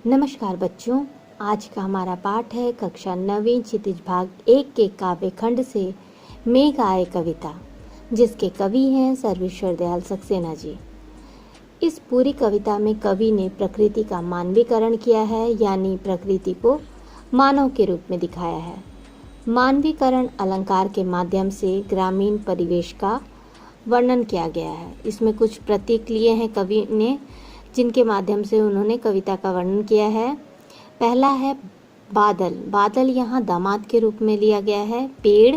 नमस्कार बच्चों, आज का हमारा पाठ है कक्षा 9वीं क्षितिज भाग 1 के काव्य खंड से मेघ आए कविता, जिसके कवि हैं सर्वेश्वर दयाल सक्सेना जी। इस पूरी कविता में कवि ने प्रकृति का मानवीकरण किया है, यानी प्रकृति को मानव के रूप में दिखाया है। मानवीकरण अलंकार के माध्यम से ग्रामीण परिवेश का वर्णन किया गया है। इसमें कुछ प्रतीक लिए हैं कवि ने, जिनके माध्यम से उन्होंने कविता का वर्णन किया है। पहला है बादल। बादल यहाँ दामाद के रूप में लिया गया है। पेड़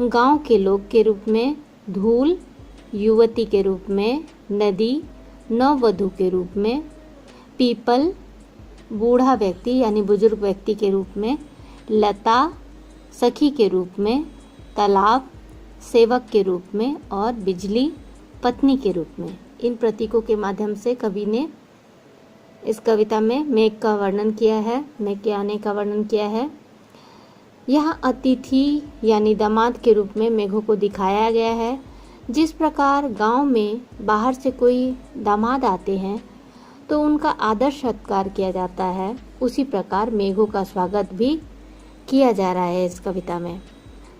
गांव के लोग के रूप में, धूल युवती के रूप में, नदी नववधू के रूप में, पीपल बूढ़ा व्यक्ति यानी बुजुर्ग व्यक्ति के रूप में, लता सखी के रूप में, तालाब सेवक के रूप में और बिजली पत्नी के रूप में। इन प्रतीकों के माध्यम से कवि ने इस कविता में मेघ का वर्णन किया है, मेघ के आने का वर्णन किया है। यहाँ अतिथि यानी दामाद के रूप में मेघों को दिखाया गया है। जिस प्रकार गांव में बाहर से कोई दामाद आते हैं तो उनका आदर सत्कार किया जाता है, उसी प्रकार मेघों का स्वागत भी किया जा रहा है इस कविता में।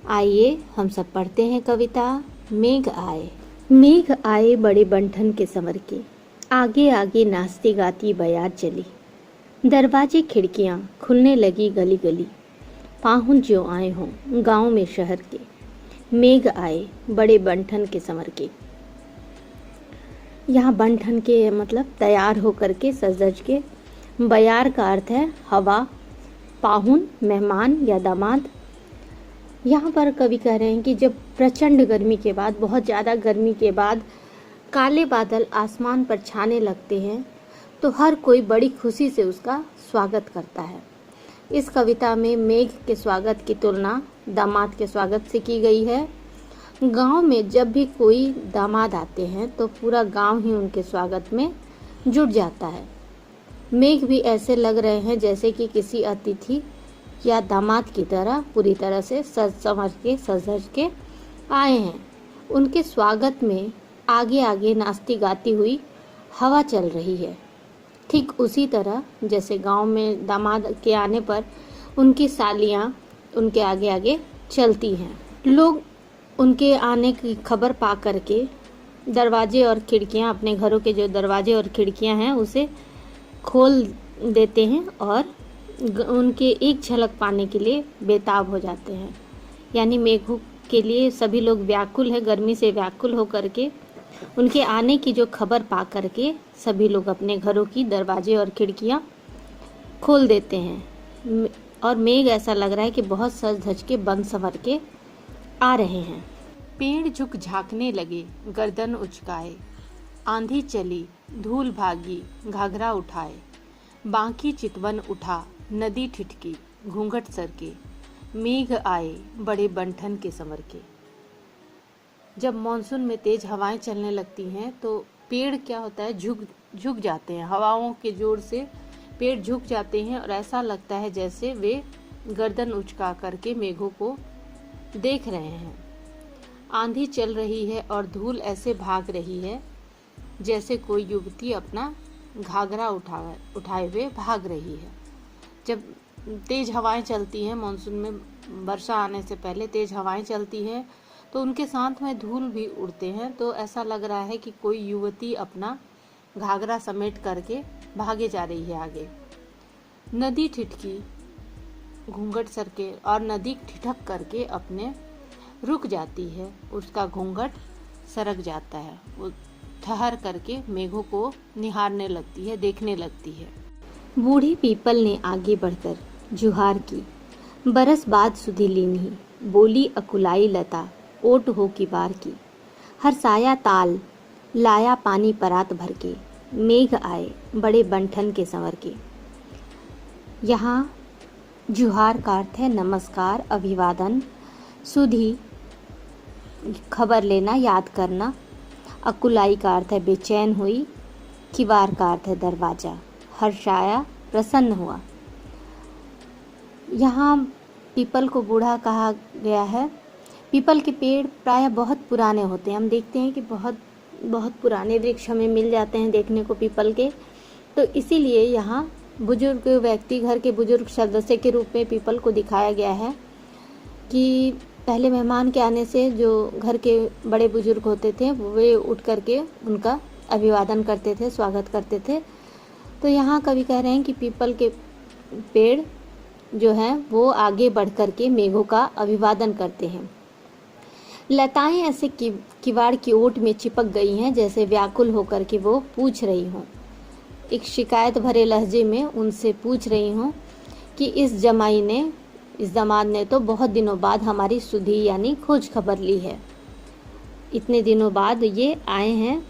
आइए हम सब पढ़ते हैं कविता। मेघ आए। मेघ आए बड़े बंठन के संवर के, आगे आगे नाचती गाती बयार चली। दरवाजे खिड़कियां खुलने लगी गली गली, पाहुन जो आए हों गांव में शहर के। मेघ आए बड़े बंठन के संवर के। यहाँ बंठन के मतलब तैयार होकर के सज धज के। बयार का अर्थ है हवा, पाहुन मेहमान या दामाद। यहाँ पर कवि कह रहे हैं कि जब प्रचंड गर्मी के बाद, बहुत ज़्यादा गर्मी के बाद काले बादल आसमान पर छाने लगते हैं तो हर कोई बड़ी खुशी से उसका स्वागत करता है। इस कविता में मेघ के स्वागत की तुलना दामाद के स्वागत से की गई है। गांव में जब भी कोई दामाद आते हैं तो पूरा गांव ही उनके स्वागत में जुट जाता है। मेघ भी ऐसे लग रहे हैं जैसे कि किसी अतिथि या दामाद की तरह पूरी तरह से सज संवर के सज धज के आए हैं। उनके स्वागत में आगे आगे नाचती गाती हुई हवा चल रही है। ठीक उसी तरह जैसे गांव में दामाद के आने पर उनकी सालियां उनके आगे आगे चलती हैं। लोग उनके आने की खबर पा करके दरवाजे और खिड़कियां, अपने घरों के जो दरवाजे और खिड़कियां हैं उसे खोल देते हैं और उनके एक झलक पाने के लिए बेताब हो जाते हैं। यानी मेघों के लिए सभी लोग व्याकुल है, गर्मी से व्याकुल होकर के उनके आने की जो खबर पा करके सभी लोग अपने घरों की दरवाजे और खिड़कियां खोल देते हैं। और मेघ ऐसा लग रहा है कि बहुत सज धज के बन संवर के आ रहे हैं। पेड़ झुक झांकने लगे गर्दन उचकाए, आंधी चली धूल भागी घाघरा उठाए। बांकी चितवन उठा नदी ठिठकी घूंघट सरके, मेघ आए बड़े बंठन के संवर के। जब मॉनसून में तेज हवाएं चलने लगती हैं तो पेड़ क्या होता है, झुक जाते हैं। हवाओं के जोर से पेड़ झुक जाते हैं और ऐसा लगता है जैसे वे गर्दन उचका करके मेघों को देख रहे हैं। आंधी चल रही है और धूल ऐसे भाग रही है जैसे कोई युवती अपना घाघरा उठाए हुए भाग रही है। जब तेज हवाएं चलती हैं, मॉनसून में वर्षा आने से पहले तेज हवाएं चलती हैं तो उनके साथ में धूल भी उड़ते हैं, तो ऐसा लग रहा है कि कोई युवती अपना घाघरा समेट करके भागे जा रही है आगे। नदी ठिठकी घूंघट सरके, और नदी ठिठक करके अपने रुक जाती है, उसका घूंघट सरक जाता है। वो ठहर करके मेघों को निहारने लगती है, देखने लगती है। बूढ़ी पीपल ने आगे बढ़कर जुहार की, बरस बाद सुधी लीन्ही, बोली अकुलाई लता ओट हो की बार की। हर साया ताल लाया पानी परात भर के, मेघ आए बड़े बंठन के संवर के। यहाँ जुहार का अर्थ है नमस्कार, अभिवादन। सुधी खबर लेना, याद करना। अकुलाई का अर्थ है बेचैन हुई। किवार का अर्थ है दरवाजा। हर्षाया प्रसन्न हुआ। यहाँ पीपल को बूढ़ा कहा गया है। पीपल के पेड़ प्रायः बहुत पुराने होते हैं। हम देखते हैं कि बहुत पुराने वृक्ष हमें मिल जाते हैं देखने को पीपल के, तो इसीलिए यहाँ बुजुर्ग व्यक्ति, घर के बुजुर्ग सदस्य के रूप में पीपल को दिखाया गया है कि पहले मेहमान के आने से जो घर के बड़े बुजुर्ग होते थे वे उठ करके उनका अभिवादन करते थे, स्वागत करते थे। तो यहाँ कवि कह रहे हैं कि पीपल के पेड़ जो हैं वो आगे बढ़ करके मेघों का अभिवादन करते हैं। लताएं ऐसे किवाड़ की ओट में चिपक गई हैं जैसे व्याकुल होकर के वो पूछ रही हों, एक शिकायत भरे लहजे में उनसे पूछ रही हूँ कि इस दामाद ने तो बहुत दिनों बाद हमारी सुधि यानी खोज खबर ली है। इतने दिनों बाद ये आए हैं,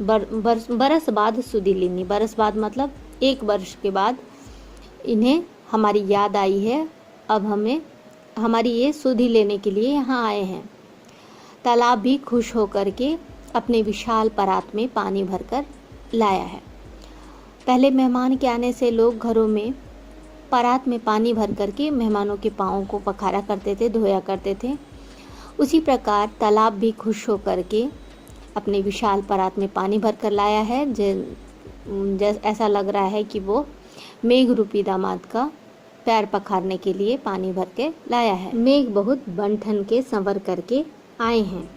बरस बाद सुधि लेनी, बरस बाद मतलब 1 वर्ष के बाद इन्हें हमारी याद आई है। अब हमें हमारी ये सुधि लेने के लिए यहाँ आए हैं। तालाब भी खुश होकर के अपने विशाल परात में पानी भरकर लाया है। पहले मेहमान के आने से लोग घरों में परात में पानी भर करके मेहमानों के पाँवों को पखारा करते थे, धोया करते थे। उसी प्रकार तालाब भी खुश होकर के अपने विशाल परात में पानी भर कर लाया है। ऐसा लग रहा है कि वो मेघ रूपी दामाद का पैर पखारने के लिए पानी भर के लाया है। मेघ बहुत बन ठन के संवर करके आए हैं।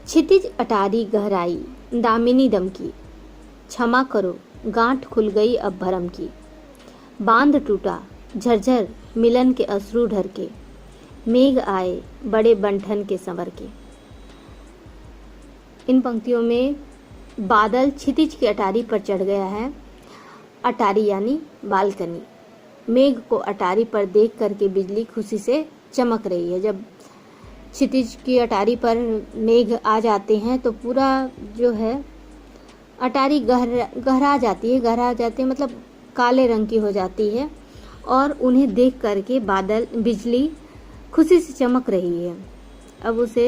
क्षितिज अटारी गहराई दामिनी दम की, क्षमा करो गांठ खुल गई अब भरम की। बांध टूटा झरझर मिलन के अश्रु ढर के, मेघ आए बड़े बंठन के संवर के। इन पंक्तियों में बादल क्षितिज की अटारी पर चढ़ गया है। अटारी यानी बालकनी। मेघ को अटारी पर देख करके बिजली खुशी से चमक रही है। जब क्षितिज की अटारी पर मेघ आ जाते हैं तो पूरा जो है अटारी गहरा जाती है मतलब काले रंग की हो जाती है और उन्हें देख करके बिजली खुशी से चमक रही है। अब उसे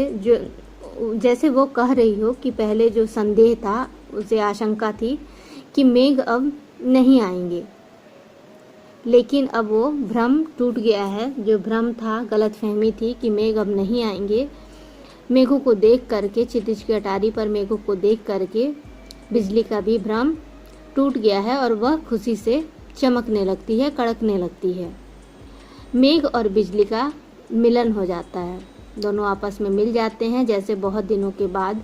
जैसे वो कह रही हो कि पहले जो संदेह था, उसे आशंका थी कि मेघ अब नहीं आएंगे, लेकिन अब वो भ्रम टूट गया है। जो भ्रम था, गलतफहमी थी कि मेघ अब नहीं आएंगे, मेघों को देख करके, क्षितिज की अटारी पर मेघों को देख करके बिजली का भी भ्रम टूट गया है और वह खुशी से चमकने लगती है, कड़कने लगती है। मेघ और बिजली का मिलन हो जाता है। दोनों आपस में मिल जाते हैं जैसे बहुत दिनों के बाद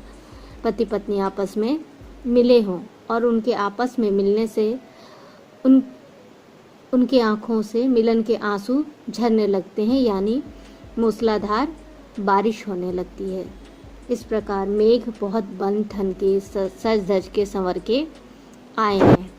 पति पत्नी आपस में मिले हों, और उनके आपस में मिलने से उनकी आँखों से मिलन के आंसू झरने लगते हैं, यानी मूसलाधार बारिश होने लगती है। इस प्रकार मेघ बहुत बन ठन के सज धज के संवर के आए हैं।